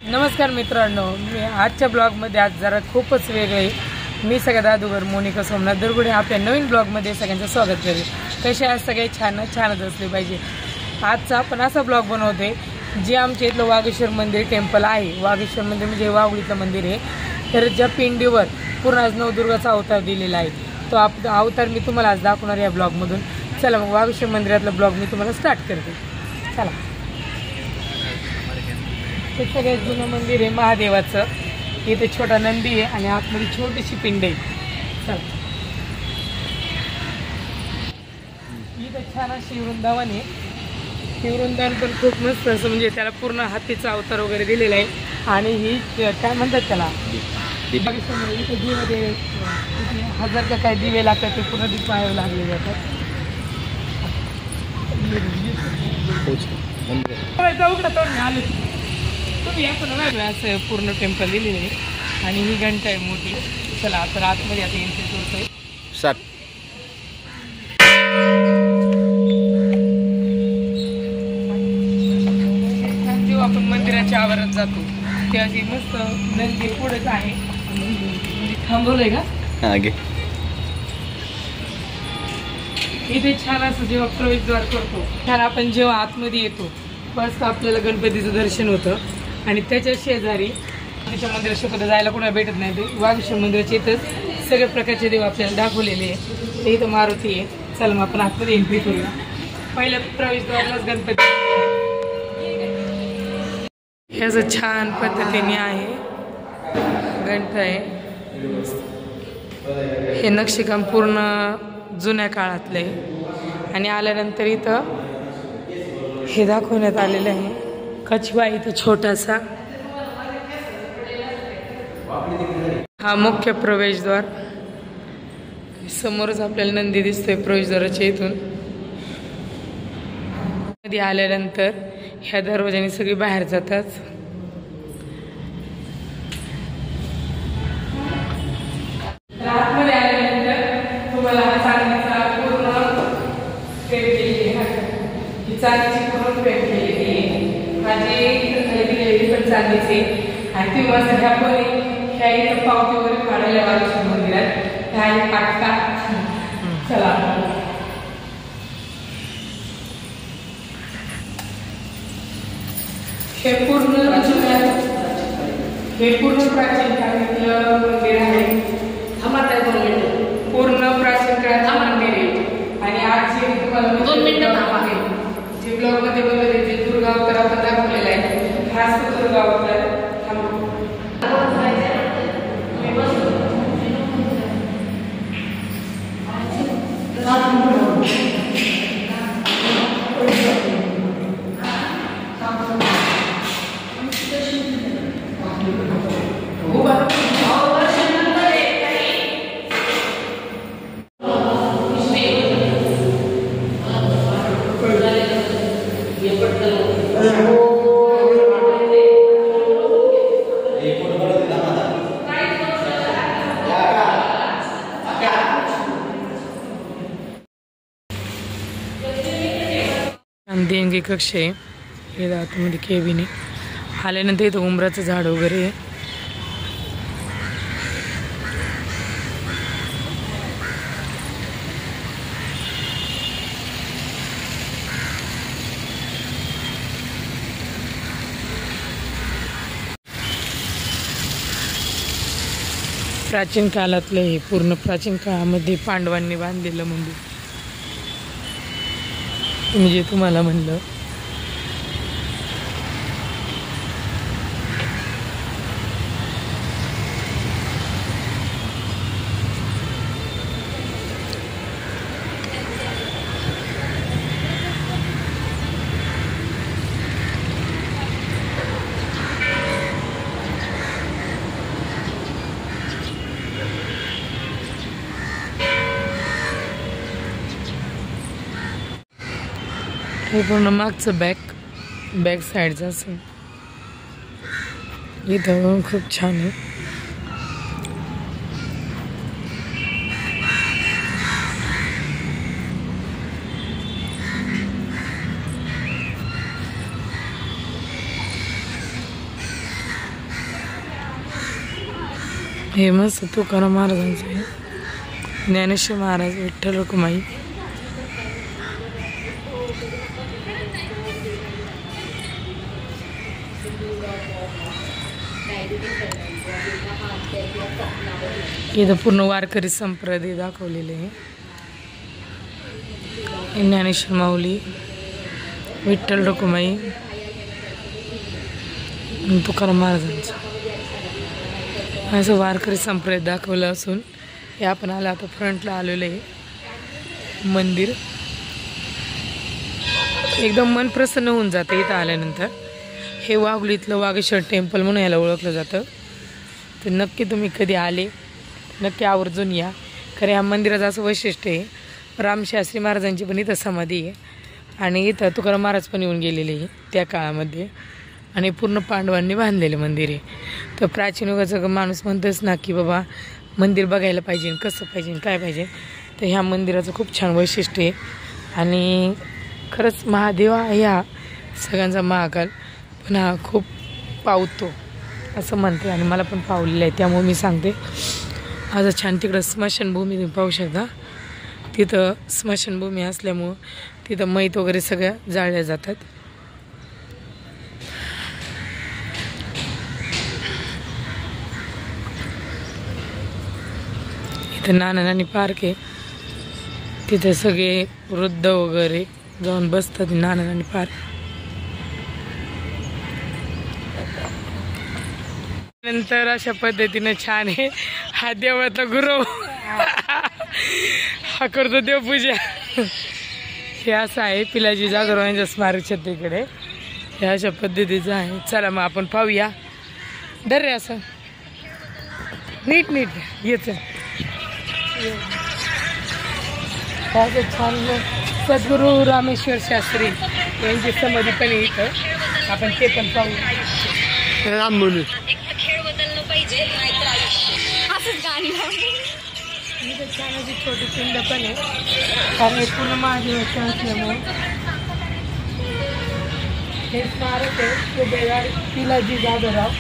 नमस्कार मित्रांनो, मी आजच्या ब्लॉगमध्ये आज जरा खूपच वेगळं आहे. मी सगळ्यात अगोदर मोनिका सोमनाथ दरगुडे आपल्या नवीन ब्लॉगमध्ये सगळ्यांचं स्वागत करते. कसे आज सगळे छानच असले पाहिजे. आजचा आपण असा ब्लॉग बनवतोय जे आमच्या इथलं वागेश्वर मंदिर टेम्पल आहे. वागेश्वर मंदिर म्हणजे वाघोलीतलं मंदिर आहे. तर ज्या पिंडीवर पूर्ण आज नवदुर्गाचा अवतार दिलेला आहे तो अवतार मी तुम्हाला आज दाखवणार या ब्लॉगमधून. चला मग वागेश्वर मंदिरातला ब्लॉग मी तुम्हाला स्टार्ट करते. चला. हे सगळ्यात जुनं मंदिर आहे महादेवाचं. इथे छोटा नंदी आहे आणि आतमध्ये छोटीशी पिंड आहे. चला. इथं छान अशी वृंदावन आहे. हे वृंदावन पण खूप मस्त असं म्हणजे त्याला पूर्ण हातीचा अवतार वगैरे दिलेला आहे. आणि ही काय म्हणतात त्याला इथे दिवे 1000 का काय दिवे लागतात ते पूर्ण दिपाळी लागले जातात. जाऊ का तोड आले तुम्ही आपण वेगळं असं पूर्ण टेम्पल दिलेलं आहे. आणि ही घंटा आहे मोठी. चला आता आतमध्ये आता एंट्री करतोय. जेव्हा आपण मंदिराच्या आवारात जातो तेव्हा ती मस्त नंदी पुढेच आहे. थांबवलंय का इथे छान असं जेव्हा प्रवेशद्वार करतो छान आपण जेव्हा आतमध्ये येतो बस आपल्याला गणपतीचं दर्शन होतं. आणि त्याच्या शेजारी त्याच्या मंदिरात शक्यतो जायला कोणाला भेटत नाही. ते वागेश्वर मंदिराच्या इथंच सगळ्या प्रकारचे देव आपल्याला दाखवलेले आहे. ते इथं मारुती आहे. चला मग आपण आतमध्ये एंट्री करूया. पहिल्या प्रवेशद्वारालाच गणपती ह्याचं छान पद्धतीने आहे. घंटा आहे. हे नक्षीकाम पूर्ण जुन्या काळातलं आहे. आणि आल्यानंतर इथं हे दाखवण्यात आलेलं आहे. कछवा इथं छोटासा. हा मुख्य प्रवेशद्वार. समोरच आपल्याला नंदी दिसतोय प्रवेशद्वाराच्या इथून. मध्ये आल्यानंतर ह्या दरवाजाने सगळी बाहेर जातात. आतमध्ये आल्यानंतर तुम्हाला चांदीचा पूर्ण चांदीची पूर्ण पेंट केलेली आहे. माझी पण चांदीचे. आणि ती मस्त ह्या पण ह्या इथं पावती वगैरे काढायला वागेश्वर मंदिरात ह्या पाटका. चला हे पूर्ण प्राचीन काळातलं मंदिर आहे. पूर्ण प्राचीन काळातलं मंदिर आहे. आणि आज जे तुम्हाला 2 मिनिटं थांबा जे ब्लॉग मध्ये बनवले ते दुर्गा अवतार आपण दाखवलेला आहे. खास दुर्गा अवतार देणगी कक्ष आहे. हे आतमध्ये केबिन आहे. आल्यानंतर इथं उंबराचं झाड वगैरे आहे. प्राचीन काळातलं हे पूर्ण प्राचीन काळामध्ये पांडवांनी बांधलेलं मंदिर मी जे तुम्हाला म्हणलं. हे पूर्ण मागचं बॅक साईडचं असं इथं खूप छान आहे. हे मस्त तुकाराम महाराजांचं आहे, ज्ञानेश्वर महाराज, विठ्ठल रखुमाई. इथं पूर्ण वारकरी संप्रदाय दाखवलेले आहे. ज्ञानेश्वर माऊली, विठ्ठल रखुमाई, तुकाराम महाराजांचं असं वारकरी संप्रदाय दाखवलं असून हे आपण आलं आता फ्रंटला आलेलं आहे. मंदिर एकदम मन प्रसन्न होऊन जातं इथं आल्यानंतर. हे वाघोलीतलं वागेश्वर टेम्पल म्हणून याला ओळखलं जातं. तर नक्की तुम्ही कधी आले नक्की आवर्जून या. खरं या मंदिराचं असं वैशिष्ट्य आहे, रामशास्त्री महाराजांची पण इथं समाधी आहे आणि इथं तुकाराम महाराज पण येऊन गेलेले आहे त्या काळामध्ये. आणि पूर्ण पांडवांनी बांधलेले मंदिर आहे. तर प्राचीन युगाचा माणूस म्हणतोच ना की बाबा मंदिर बघायला पाहिजे, कसं पाहिजे, काय पाहिजे. तर ह्या मंदिराचं खूप छान वैशिष्ट्य आहे. आणि खरंच महादेव ह्या सगळ्यांचा महाकाल, पण हा खूप पावतो असं म्हणते आणि मला पण पावलेलं आहे. त्यामुळे मी सांगते आज छान तिकडं स्मशानभूमी तुम्ही पाहू शकता. तिथं स्मशानभूमी असल्यामुळं तिथं मैत वगैरे सगळ्या जाळल्या जातात. इथं नाना नानी पार्क आहे, तिथे सगळे वृद्ध वगैरे जाऊन बसतात. नाना नानी पार्क नंतर अशा पद्धतीने छान आहे. हा देवाचा गुरु हा करतो देवपूजा. हे असं आहे पिलाजी जाधव यांच्या स्मारक क्षेत्राकडे. हे अशा पद्धतीचं आहे. चला मग आपण पाहूया. डर रे असं नीट नीट येच छान सद्गुरू रामेश्वर शास्त्री यांची समाधी पण इथं, आपण ते पण पाहूया. राम बोलू इथं छान अशी छोटी पिंड पण आहे, कारण पूर्ण महादेवाचं असल्यामुळे हे स्मारक आहे. ते बेगाड पिलाजी जाधवराव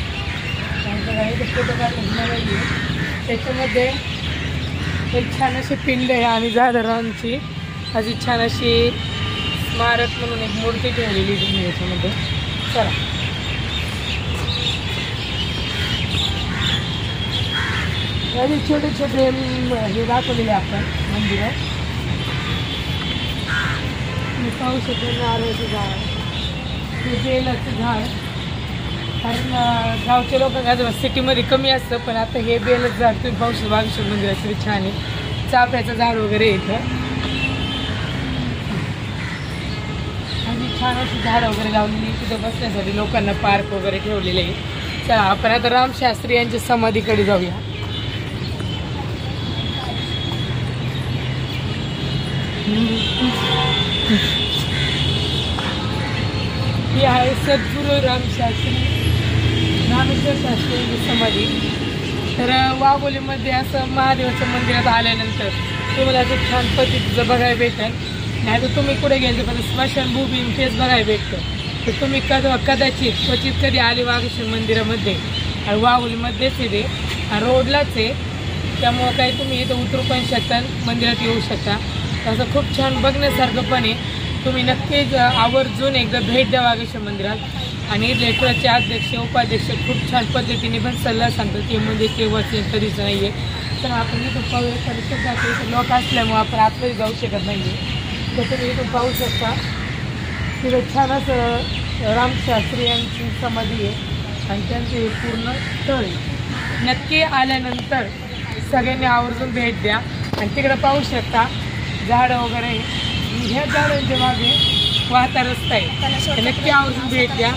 त्याच्यामध्ये एक छान अशी पिंड आहे आणि जाधवरावांची अशी छान अशी स्मारक म्हणून एक मूर्ती ठेवलेली तुम्ही याच्यामध्ये. चला आणि छोटे छोटे हे दाखवलेले आपण मंदिरं. तुम्ही पाहू शकता नारळाचं झाड, हे बेलाचं झाड. कारण गावच्या लोकांना सिटीमध्ये कमी असतं, पण आता हे बेलाचं झाड तुम्ही पाहू शकता. वागेश्वर मंदिराचं छान आहे. चाफ्याचं झाड वगैरे इथं आणि छान अशी झाडं वगैरे लावलेली. तिथं बसण्यासाठी लोकांना पार्क वगैरे ठेवलेले आहे. चला आपण आता रामशास्त्री यांच्या समाधीकडे जाऊया. ही आहे सद्गुरू रामशास्त्री रामेश्वर शास्त्री यांची समाधी. तर वाघोलीमध्ये असं महादेवाच्या मंदिरात आल्यानंतर तुम्हाला असं छान पद्धतीचं बघायला भेटेल. नाही तर तुम्ही कुठे गेले पण स्मशानभूमी तेच बघायला भेटतं. तर तुम्ही कदाचित क्वचित कधी आले वाघेश्वर मंदिरामध्ये आणि वाघोलीमध्येच येते आणि रोडलाच आहे, त्यामुळं काही तुम्ही इथं उतरू पण शकता, मंदिरात येऊ शकता. असं खूप छान बघण्यासारखं पण आहे. तुम्ही नक्कीच आवर्जून एकदा भेट द्या वागेश्वर मंदिरात. आणि लेकराचे अध्यक्ष उपाध्यक्ष खूप छान पद्धतीने पण सल्ला सांगतात की मंदिर केव्हाच कधीच नाही आहे. तर आपण इथून पाहूया. परिसर जातो इथं लोक असल्यामुळे आपण आतमध्ये जाऊ शकत नाही आहे. तर तुम्ही इथून पाहू शकता. तिथं छान असं रामशास्त्री यांची समाधी आहे आणि त्यांचे पूर्ण स्थळ आहे. नक्की आल्यानंतर सगळ्यांनी आवर्जून भेट द्या. आणि तिकडं पाहू शकता झाडं वगैरे. ह्या झाडांच्या मागे वाहता रस्ता आहे. नक्की आवर्जून भेट द्या.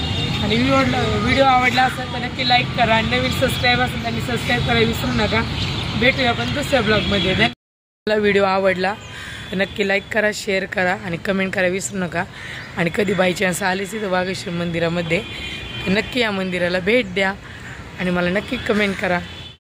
आणि व्हिडिओ आवडला असेल तर नक्की लाईक करा. आणि नवीन सबस्क्राईब असेल त्यांनी सबस्क्राईब करायला विसरू नका. भेटूया आपण दुसऱ्या ब्लॉगमध्ये. मला व्हिडिओ आवडला तर नक्की लाईक करा, शेअर करा आणि कमेंट करायला विसरू नका. आणि कधी बाय चान्स आलेच तर वागेश्वर मंदिरामध्ये तर नक्की या मंदिराला भेट द्या आणि मला नक्की कमेंट करा.